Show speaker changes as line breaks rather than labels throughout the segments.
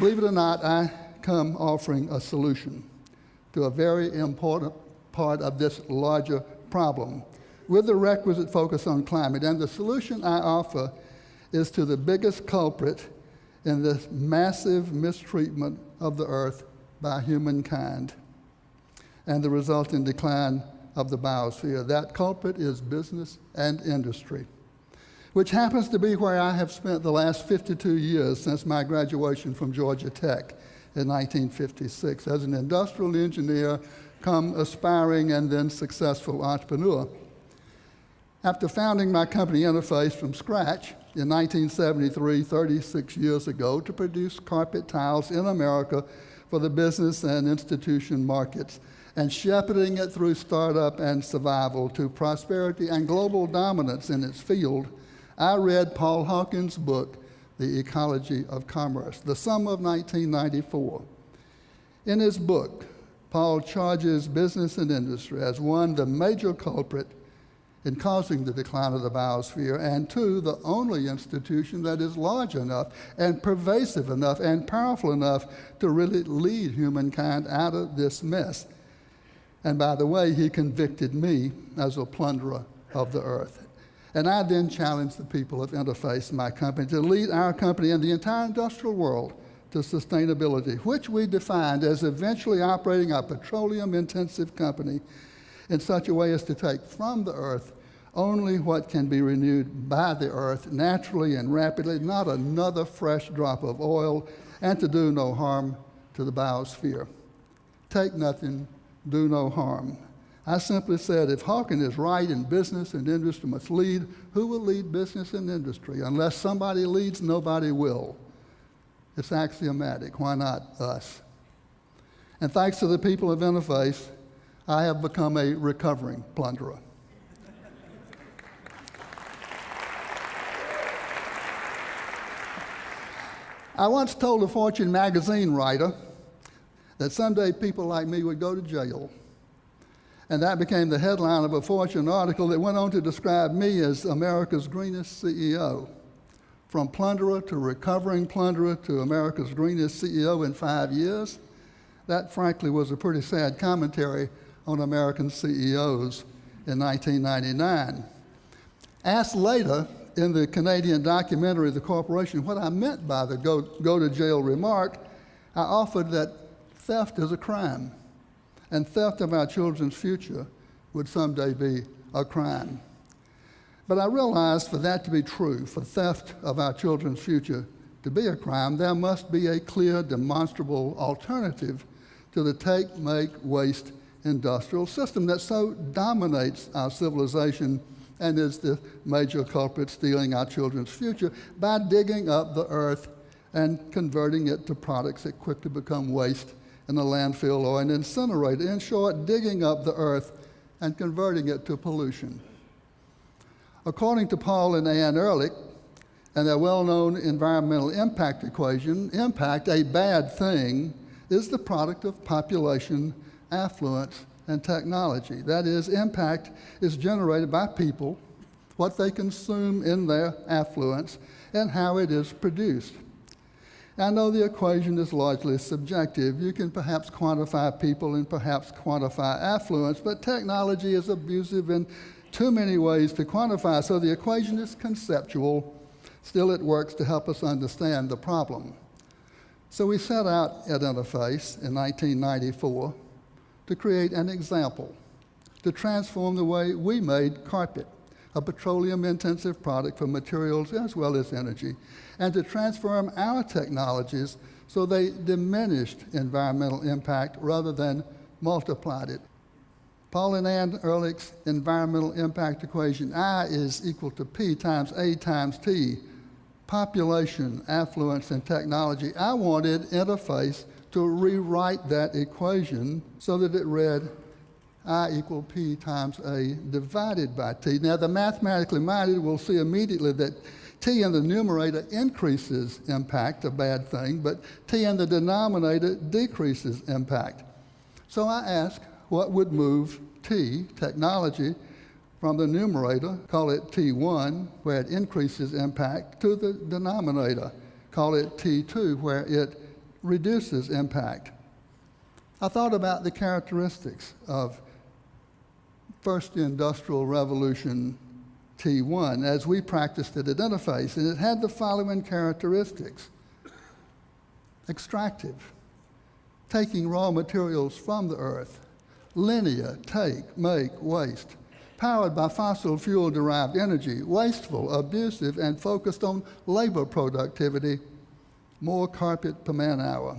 Believe it or not, I come offering a solution to a very important part of this larger problem with the requisite focus on climate. And the solution I offer is to the biggest culprit in this massive mistreatment of the earth by humankind and the resulting decline of the biosphere. That culprit is business and industry, which happens to be where I have spent the last 52 years since my graduation from Georgia Tech in 1956 as an industrial engineer, come aspiring and then successful entrepreneur. After founding my company Interface from scratch in 1973, 36 years ago, to produce carpet tiles in America for the business and institution markets, and shepherding it through startup and survival to prosperity and global dominance in its field, I read Paul Hawkins' book, The Ecology of Commerce, the summer of 1994. In his book, Paul charges business and industry as one, the major culprit in causing the decline of the biosphere, and two, the only institution that is large enough and pervasive enough and powerful enough to really lead humankind out of this mess. And by the way, he convicted me as a plunderer of the earth. And I then challenged the people of Interface, my company, to lead our company and the entire industrial world to sustainability, which we defined as eventually operating a petroleum-intensive company in such a way as to take from the earth only what can be renewed by the earth naturally and rapidly, not another fresh drop of oil, and to do no harm to the biosphere. Take nothing, do no harm. I simply said, if Hawkins is right and business and industry must lead, who will lead business and industry? Unless somebody leads, nobody will. It's axiomatic. Why not us? And thanks to the people of Interface, I have become a recovering plunderer. I once told a Fortune magazine writer that someday people like me would go to jail. And that became the headline of a Fortune article that went on to describe me as America's greenest CEO. From plunderer to recovering plunderer to America's greenest CEO in 5 years. That, frankly, was a pretty sad commentary on American CEOs in 1999. Asked later in the Canadian documentary, The Corporation, what I meant by the go to jail remark, I offered that theft is a crime, and theft of our children's future would someday be a crime. But I realized for that to be true, for theft of our children's future to be a crime, there must be a clear, demonstrable alternative to the take, make, waste industrial system that so dominates our civilization and is the major culprit stealing our children's future by digging up the earth and converting it to products that quickly become waste in a landfill or an incinerator. In short, digging up the earth and converting it to pollution. According to Paul and Ann Ehrlich and their well-known environmental impact equation, impact, a bad thing, is the product of population, affluence, and technology. That is, impact is generated by people, what they consume in their affluence, and how it is produced. I know the equation is largely subjective. You can perhaps quantify people and perhaps quantify affluence, but technology is abusive in too many ways to quantify, so the equation is conceptual. Still, it works to help us understand the problem. So we set out at Interface in 1994 to create an example, to transform the way we made carpet, a petroleum-intensive product for materials as well as energy, and to transform our technologies so they diminished environmental impact rather than multiplied it. Paul and Ann Ehrlich's environmental impact equation, I is equal to P times A times T, population, affluence, and technology. I wanted Interface to rewrite that equation so that it read I equal P times A divided by T. Now, the mathematically minded will see immediately that T in the numerator increases impact, a bad thing, but T in the denominator decreases impact. So I asked, what would move T, technology, from the numerator, call it T1, where it increases impact, to the denominator, call it T2, where it reduces impact. I thought about the characteristics of first industrial revolution T1 as we practiced it at Interface, and it had the following characteristics. Extractive, taking raw materials from the earth. Linear, take, make, waste. Powered by fossil fuel-derived energy, wasteful, abusive, and focused on labor productivity. More carpet per man-hour.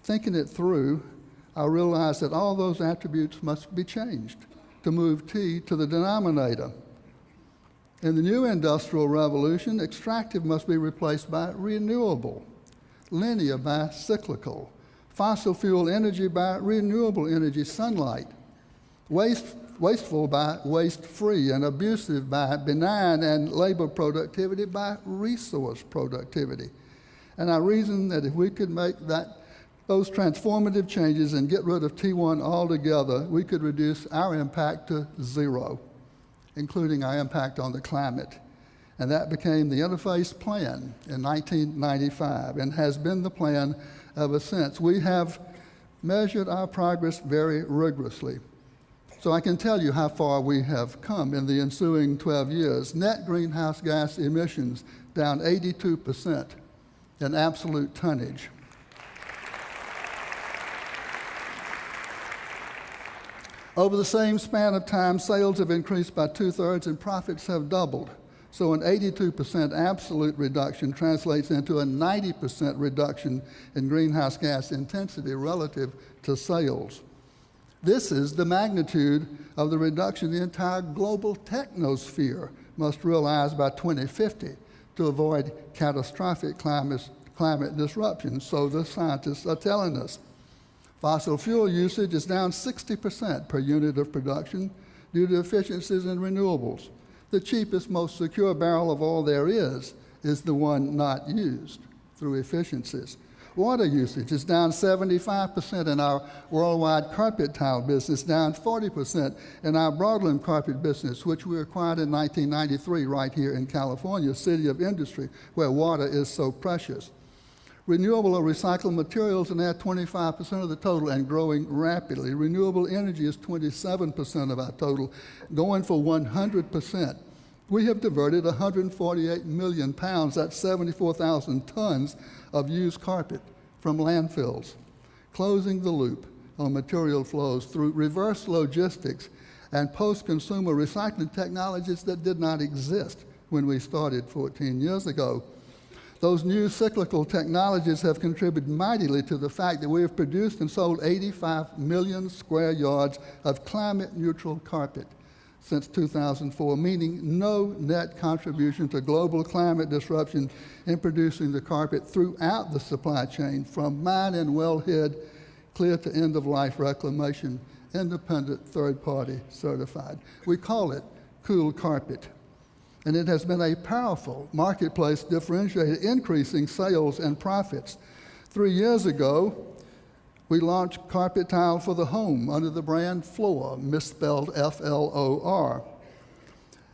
Thinking it through, I realized that all those attributes must be changed to move T to the denominator. In the new industrial revolution, extractive must be replaced by renewable, linear by cyclical, fossil fuel energy by renewable energy, sunlight, wasteful by waste-free, and abusive by benign, and labor productivity by resource productivity. And I reasoned that if we could make those transformative changes and get rid of T1 altogether, we could reduce our impact to zero, including our impact on the climate. And that became the Interface Plan in 1995 and has been the plan ever since. We have measured our progress very rigorously. So I can tell you how far we have come in the ensuing 12 years. Net greenhouse gas emissions down 82% in absolute tonnage. Over the same span of time, sales have increased by 2/3 and profits have doubled. So an 82% absolute reduction translates into a 90% reduction in greenhouse gas intensity relative to sales. This is the magnitude of the reduction the entire global technosphere must realize by 2050 to avoid catastrophic climate disruption, so the scientists are telling us. Fossil fuel usage is down 60% per unit of production due to efficiencies in renewables. The cheapest, most secure barrel of oil there is the one not used through efficiencies. Water usage is down 75% in our worldwide carpet tile business, down 40% in our broadloom carpet business, which we acquired in 1993 right here in California, city of industry, where water is so precious. Renewable or recycled materials are now 25% of the total and growing rapidly. Renewable energy is 27% of our total, going for 100%. We have diverted 148 million pounds, that's 74,000 tons of used carpet from landfills, closing the loop on material flows through reverse logistics and post-consumer recycling technologies that did not exist when we started 14 years ago. Those new cyclical technologies have contributed mightily to the fact that we have produced and sold 85 million square yards of climate-neutral carpet since 2004, meaning no net contribution to global climate disruption in producing the carpet throughout the supply chain, from mine and wellhead clear to end-of-life reclamation, independent third-party certified. We call it Cool Carpet. And it has been a powerful marketplace differentiator, increasing sales and profits. 3 years ago, we launched carpet tile for the home under the brand Floor, misspelled F-L-O-R.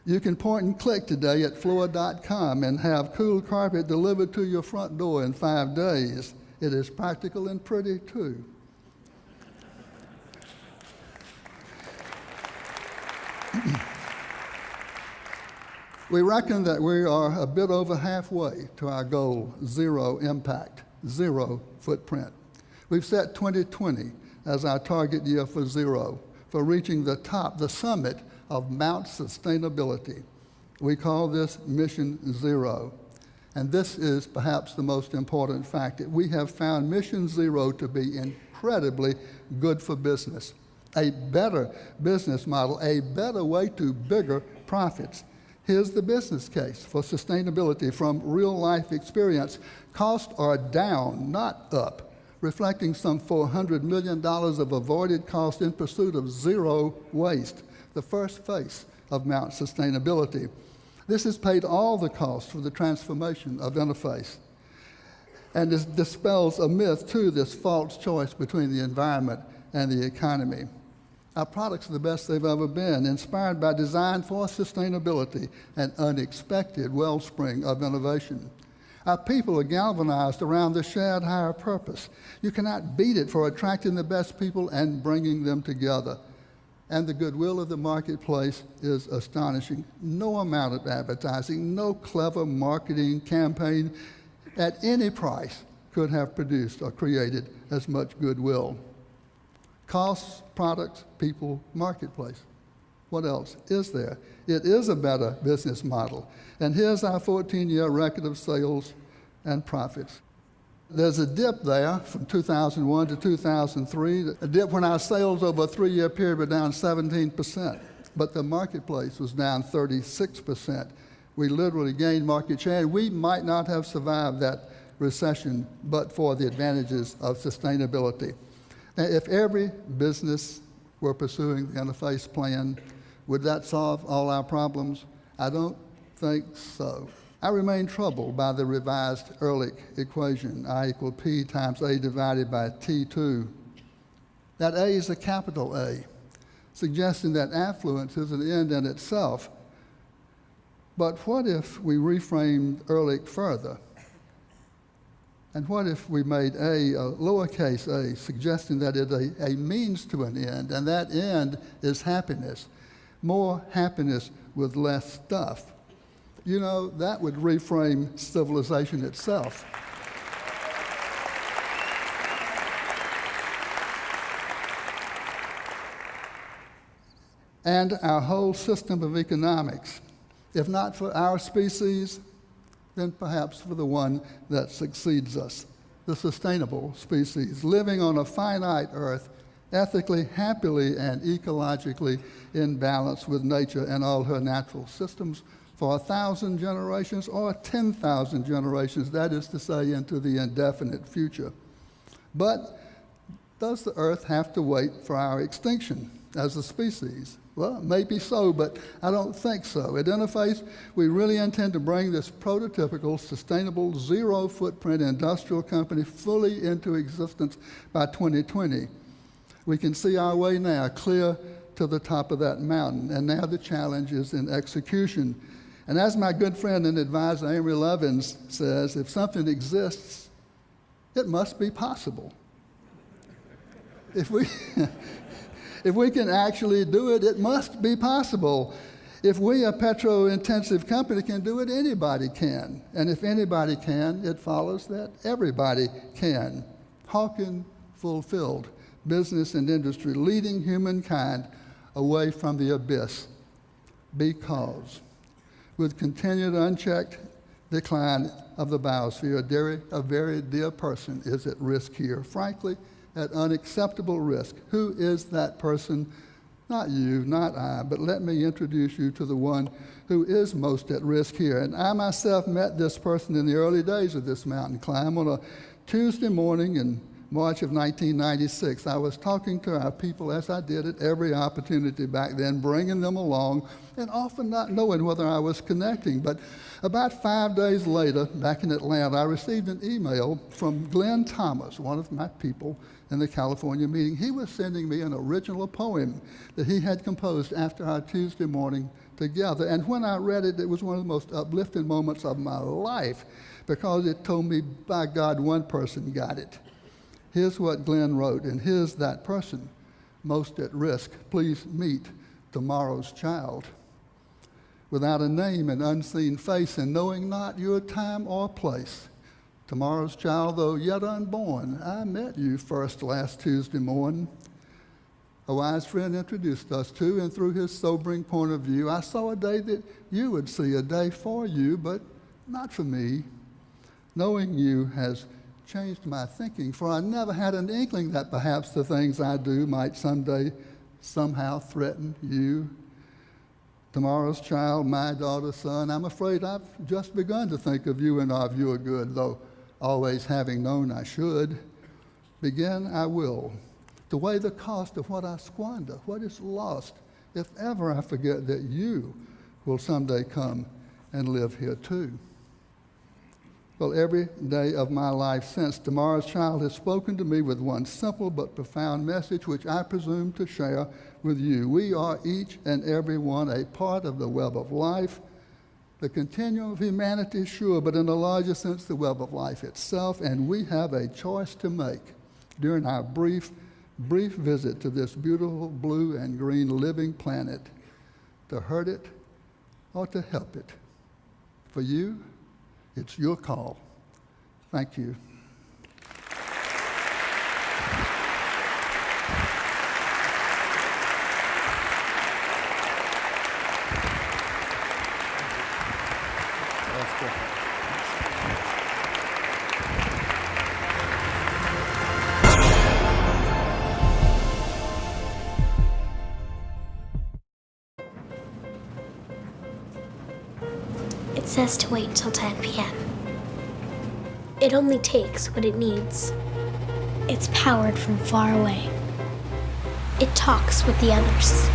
You can point and click today at floor.com and have Cool Carpet delivered to your front door in 5 days. It is practical and pretty, too. We reckon that we are a bit over halfway to our goal, zero impact, zero footprint. We've set 2020 as our target year for zero, for reaching the top, the summit of Mount Sustainability. We call this Mission Zero. And this is perhaps the most important fact. We have found Mission Zero to be incredibly good for business, a better business model, a better way to bigger profits. Here's the business case for sustainability from real-life experience. Costs are down, not up, reflecting some $400 million of avoided cost in pursuit of zero waste, the first phase of Mount Sustainability. This has paid all the costs for the transformation of Interface. And this dispels a myth, too, this false choice between the environment and the economy. Our products are the best they've ever been, inspired by design for sustainability, an unexpected wellspring of innovation. Our people are galvanized around the shared higher purpose. You cannot beat it for attracting the best people and bringing them together. And the goodwill of the marketplace is astonishing. No amount of advertising, no clever marketing campaign at any price could have produced or created as much goodwill. Costs, products, people, marketplace. What else is there? It is a better business model. And here's our 14-year record of sales and profits. There's a dip there from 2001 to 2003, a dip when our sales over a 3-year period were down 17%, but the marketplace was down 36%. We literally gained market share, and we might not have survived that recession but for the advantages of sustainability. And if every business were pursuing the Interface Plan, would that solve all our problems? I don't think so. I remain troubled by the revised Ehrlich equation, I equal P times A divided by T2. That A is a capital A, suggesting that affluence is an end in itself. But what if we reframed Ehrlich further? And what if we made A lowercase a, suggesting that it is a means to an end, and that end is happiness, more happiness with less stuff? You know, that would reframe civilization itself. And our whole system of economics, if not for our species, then perhaps for the one that succeeds us, the sustainable species, living on a finite earth, ethically, happily, and ecologically in balance with nature and all her natural systems, for 1,000 generations or 10,000 generations, that is to say, into the indefinite future. But does the Earth have to wait for our extinction as a species? Well, maybe so, but I don't think so. At Interface, we really intend to bring this prototypical, sustainable, zero-footprint industrial company fully into existence by 2020. We can see our way now clear to the top of that mountain, and now the challenge is in execution. And as my good friend and advisor Amory Lovins says, if something exists, it must be possible. If we can actually do it, it must be possible. If we, a petro-intensive company, can do it, anybody can. And if anybody can, it follows that everybody can. Hawking fulfilled business and industry, leading humankind away from the abyss. Because with continued unchecked decline of the biosphere, a very dear person is at risk here. Frankly, at unacceptable risk. Who is that person? Not you, not I, but let me introduce you to the one who is most at risk here. And I myself met this person in the early days of this mountain climb on a Tuesday morning in March of 1996. I was talking to our people, as I did at every opportunity back then, bringing them along, and often not knowing whether I was connecting. But about 5 days later, back in Atlanta, I received an email from Glenn Thomas, one of my people in the California meeting. He was sending me an original poem that he had composed after our Tuesday morning together. And when I read it, it was one of the most uplifting moments of my life, because it told me, by God, one person got it. Here's what Glenn wrote, and here's that person most at risk. Please meet tomorrow's child. Without a name and unseen face, and knowing not your time or place. Tomorrow's child, though yet unborn, I met you first last Tuesday morning. A wise friend introduced us to, and through his sobering point of view, I saw a day that you would see, a day for you, but not for me. Knowing you has changed my thinking, for I never had an inkling that perhaps the things I do might someday somehow threaten you. Tomorrow's child, my daughter, son, I'm afraid I've just begun to think of you in our view of good, though always having known I should. Begin I will, to weigh the cost of what I squander, what is lost, if ever I forget that you will someday come and live here too. Well, every day of my life since, tomorrow's child has spoken to me with one simple but profound message, which I presume to share with you. We are each and every one a part of the web of life, the continuum of humanity, sure, but in a larger sense, the web of life itself. And we have a choice to make during our brief visit to this beautiful blue and green living planet, to hurt it or to help it. For you, it's your call. Thank you.
It says to wait till 10 p.m. It only takes what it needs. It's powered from far away. It talks with the others.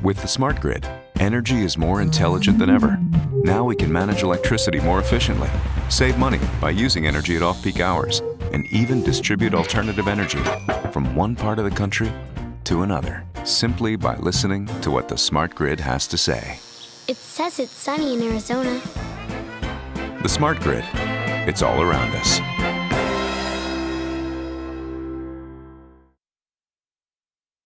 With the Smart Grid, energy is more intelligent than ever. Now we can manage electricity more efficiently, save money by using energy at off-peak hours, and even distribute alternative energy from one part of the country to another, simply by listening to what the Smart Grid has to say.
It says it's sunny in Arizona.
The Smart Grid. It's all around us.